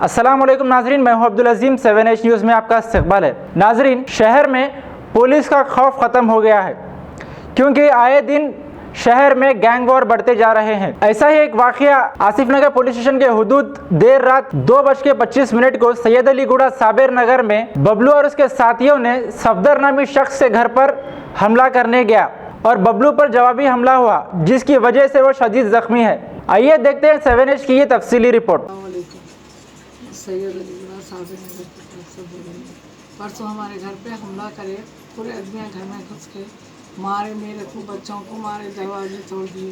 अस्सलाम वालेकुम नाजरीन, मैं हूं अब्दुल अजीम। 7H न्यूज़ में आपका इस्तकबाल है। नाजरीन, शहर में पुलिस का खौफ ख़त्म हो गया है क्योंकि आए दिन शहर में गैंग वॉर बढ़ते जा रहे हैं। ऐसा ही एक वाक़या आसिफ नगर पुलिस स्टेशन के हुदूद देर रात 2:25 को सैयद अली गुड़ा साबिर नगर में बबलू और उसके साथियों ने सफदर नामी शख्स से घर पर हमला करने गया और बबलू पर जवाबी हमला हुआ, जिसकी वजह से वो शदीद जख्मी है। आइए देखते हैं 7H की ये तफसीली रिपोर्ट। सैयद अली गुड़ा साबिर नगर की तरफ से बोल रही हूँ। परसों हमारे घर पे हमला करे, पूरे आदमी घर में घुस के मारे, मेरे को बच्चों को मारे, दरवाजे तोड़ दिए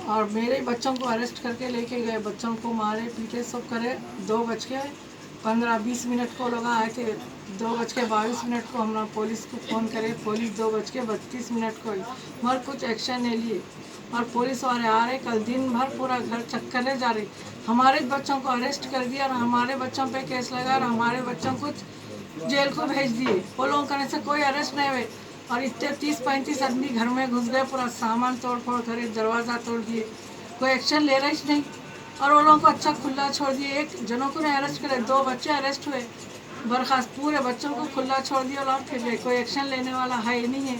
और मेरे बच्चों को अरेस्ट करके लेके गए। बच्चों को मारे पीटे सब करे। 2:15-20 को लोग आए थे। 2:22 को हम लोग पुलिस को फ़ोन करे। पुलिस 2:32 को मगर कुछ एक्शन नहीं लिए और पुलिस वाले आ रहे। कल दिन भर पूरा घर चक्कर जा रही। हमारे बच्चों को अरेस्ट कर दिया और हमारे बच्चों पे केस लगा और हमारे बच्चों को जेल को भेज दिए। वो लोगों करने से कोई अरेस्ट नहीं हुए और इतने 30-35 आदमी घर में घुस गए, पूरा सामान तोड़ फोड़ करे, दरवाज़ा तोड़ दिए। कोई एक्शन ले रहा ही नहीं और वो लोगों को अच्छा खुला छोड़ दिए। एक जनों को नहीं अरेस्ट करे, 2 बच्चे अरेस्ट हुए, बर्खास्त, पूरे बच्चों को खुला छोड़ दिया और फिर गए। कोई एक्शन लेने वाला है ही नहीं है।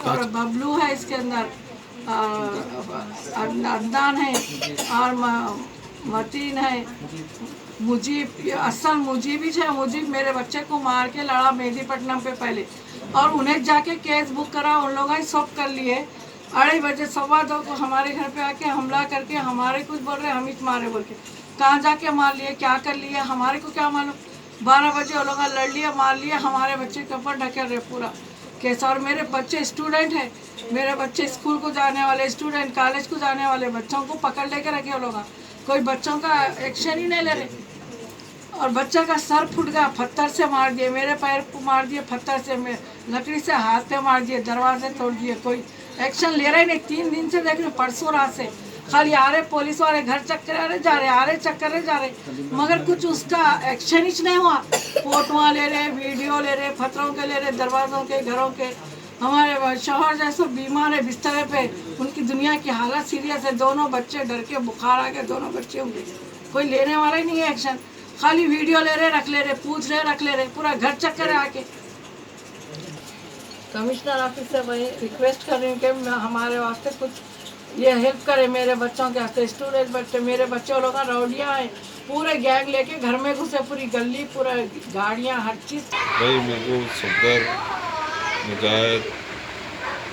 और बबलू है इसके अंदर, अदनान है और मतीन है, मुजीब, असल मुजीब ही है। मुजीब मेरे बच्चे को मार के लड़ा मेहदीपट्टनम पे पहले और उन्हें जाके केस बुक करा। उन लोगों ही सब कर लिए। 2:30 बजे 2:15 को हमारे घर पे आके हमला करके हमारे कुछ बोल रहे, हम ही मारे बोल के। कहाँ जाके मार लिए, क्या कर लिए, हमारे को क्या मालूम। 12 बजे वो लोग लड़ लिया, मार लिया। हमारे बच्चे के ऊपर ढकेल रहे पूरा केस। और मेरे बच्चे स्टूडेंट हैं, मेरे बच्चे स्कूल को जाने वाले स्टूडेंट, कॉलेज को जाने वाले बच्चों को पकड़ लेके रखे वो लोग। कोई बच्चों का एक्शन ही नहीं ले रहे। और बच्चा का सर फूट गया, पत्थर से मार दिए, मेरे पैर को मार दिए पत्थर से, लकड़ी से हाथ पे मार दिए, दरवाजे तोड़ दिए। कोई एक्शन ले रहा ही नहीं। 3 दिन से देख रहे, परसों रात से खाली आ रहे पुलिस वाले, घर चक्कर आ रहे जा रहे, आ रहे चक्कर जा रहे, मगर कुछ उसका एक्शन ही नहीं हुआ। फोटोआँ ले रहे, वीडियो ले रहे, पत्थरों के ले रहे, दरवाज़ों के, घरों के। हमारे शोहर जैसे बीमार है बिस्तर पे, उनकी दुनिया की हालत सीरियस है। दोनों बच्चे डर के बुखार आ गए, दोनों बच्चे होंगे। कोई लेने वाला ही नहीं है एक्शन। खाली वीडियो ले रहे, रख ले रहे, पूछ रहे, रख ले रहे, पूरा घर चक्कर है आके। कमिश्नर ऑफिस से वही रिक्वेस्ट कर रही हूँ कि हमारे वास्ते कुछ ये हेल्प करे, मेरे बच्चों के वास्ते। स्टूडेंट बच्चे, मेरे बच्चे लोग रौडियाँ हैं, पूरे गैंग लेके घर में घुसे, पूरी गली, पूरा गाड़ियाँ, हर चीज़। भाई मेरे को सफदर, मुजाहिद,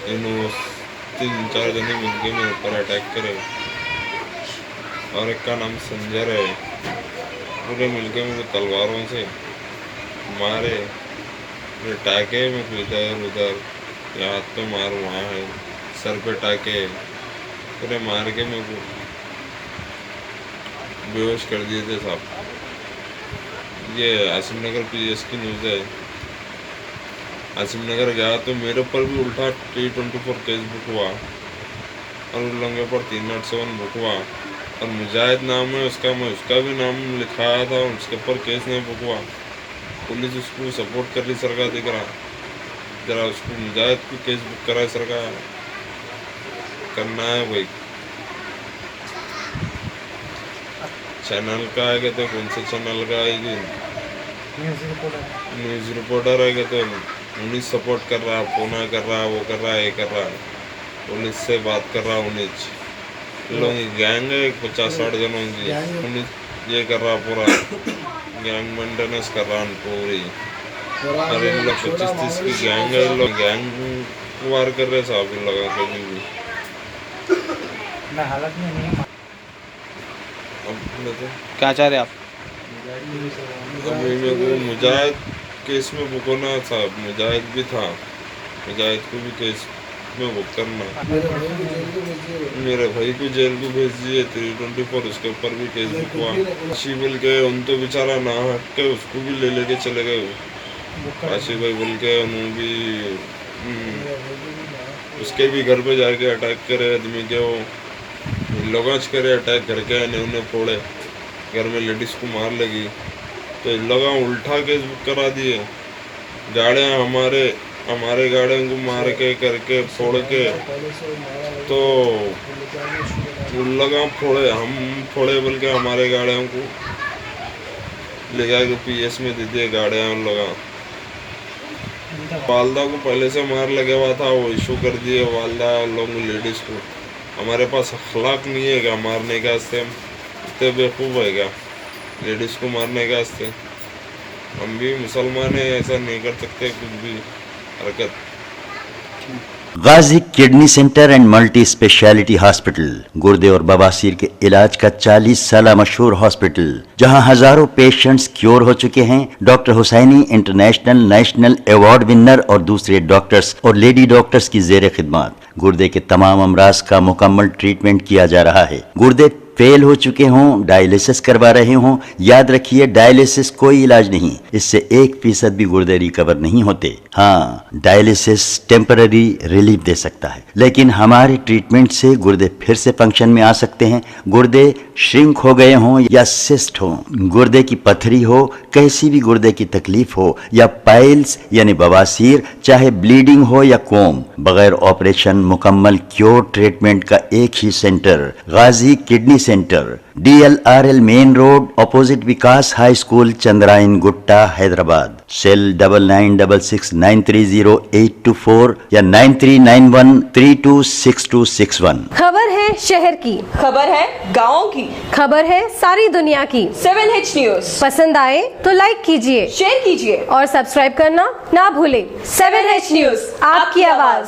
इन 3-4 जने मिलके मेरे ऊपर अटैक करे और एक का नाम संजर है। पूरे मिलके मेरे तलवारों से मारे, मेरे टाके में इधर उधर, हाथ पे मार, वहाँ है सर पे टाके, पूरे मार के मेरे को बेहोश कर दिए थे साहब। ये आसिफ नगर PS की न्यूज़ है। आसिफ नगर गया तो मेरे ऊपर भी उल्टा T24 केस बुक हुआ और उन लोगों पर 307 बुक हुआ और मुजाहिद नाम है उसका, मैं उसका भी नाम लिखाया था, उसके ऊपर केस नहीं बुक हुआ। पुलिस उसको सपोर्ट कर रही सरकार, दिख रहा जरा उसको मुजाहिद को केस बुक करा सरकार, करना है भाई। चैनल का आएगा तो कौन से चैनल का आएगी, न्यूज़ रिपोर्टर आएगा तो उन्हीं सपोर्ट कर रहा, फोन कर रहा, वो कर रहा, ये कर रहा, पुलिस से बात कर रहा। उन्हीं लोग गैंग है 50-60 जनों की, उन्हीं ये कर रहा, पूरा गैंग मेंटेनेंस कर रहा पूरी। और इन लोग 25-30 की गैंग है, लोग गैंग वार कर रहे साहब इन लोगों के भी। हालत में नहीं है। क्या चाह रहे आप? मेरे को मुजाहिद केस में बुकना साहब, मुजाहिद भी था, मुजाहिद को भी केस में बुक करना। मेरे भाई को जेल को भेज दिए 324, उसके ऊपर भी केस बुक हुआ। शिवल के उन तो बेचारा ना हक के उसको भी ले लेके चले गए। आशी भाई बोल के उन्होंने भी उसके भी घर पे जाके अटैक करे आदमी के, वो लोगाच करे अटैक करके उन्हें फोड़े, घर में लेडीज़ को मार लगी तो इन लोगों उल्टा केस बुक करा दिए। गाड़ियाँ हमारे हमारे गाड़ियों को मार के करके फोड़ के, तो लगा फोड़े, हम फोड़े बोल के हमारे गाड़ियों को ले जाके पीएस में दे दिए गाड़ियाँ लगा। वालदा को पहले से मार लगा हुआ था, वो इशू कर दिए वालदा लोग लेडीज़ को। हमारे पास अखलाक नहीं है क्या मारने का, इतने बेवकूफ़ है क्या लेडीज़ को मारने का। हम भी मुसलमान हैं, ऐसा नहीं कर सकते कुछ भी हरकत। Ghazi kidney centre and multi speciality hospital, गुर्दे और बवासीर के इलाज का 40 साल मशहूर हॉस्पिटल, जहां हजारों पेशेंट्स क्योर हो चुके हैं। Doctor Husaini international national award winner और दूसरे डॉक्टर्स और लेडी डॉक्टर्स की जेर खिदमत गुर्दे के तमाम अमराज का मुकम्मल ट्रीटमेंट किया जा रहा है। गुर्दे फेल हो चुके हों, डायलिसिस करवा रहे हों, याद रखिए डायलिसिस कोई इलाज नहीं, इससे 1% भी गुर्दे रिकवर नहीं होते। हाँ, डायलिसिस टेम्पररी रिलीफ दे सकता है, लेकिन हमारे ट्रीटमेंट से गुर्दे फिर से फंक्शन में आ सकते हैं। गुर्दे श्रिंक हो गए हों या सिस्ट हो, गुर्दे की पथरी हो, कैसी भी गुर्दे की तकलीफ हो, या पाइल्स यानी बवासीर, चाहे ब्लीडिंग हो या कोम, बगैर ऑपरेशन मुकम्मल क्योर ट्रीटमेंट का एक ही centre, Ghazi kidney centre, DLRL main road, opposite Vikas high school, Chandrayan Gutta, Hyderabad. Cell 9966930824 या 9391326261। खबर है शहर की, खबर है गाँव की, खबर है सारी दुनिया की। 7H न्यूज पसंद आए तो लाइक कीजिए, शेयर कीजिए और सब्सक्राइब करना ना भूले। 7H न्यूज, आपकी आवाज।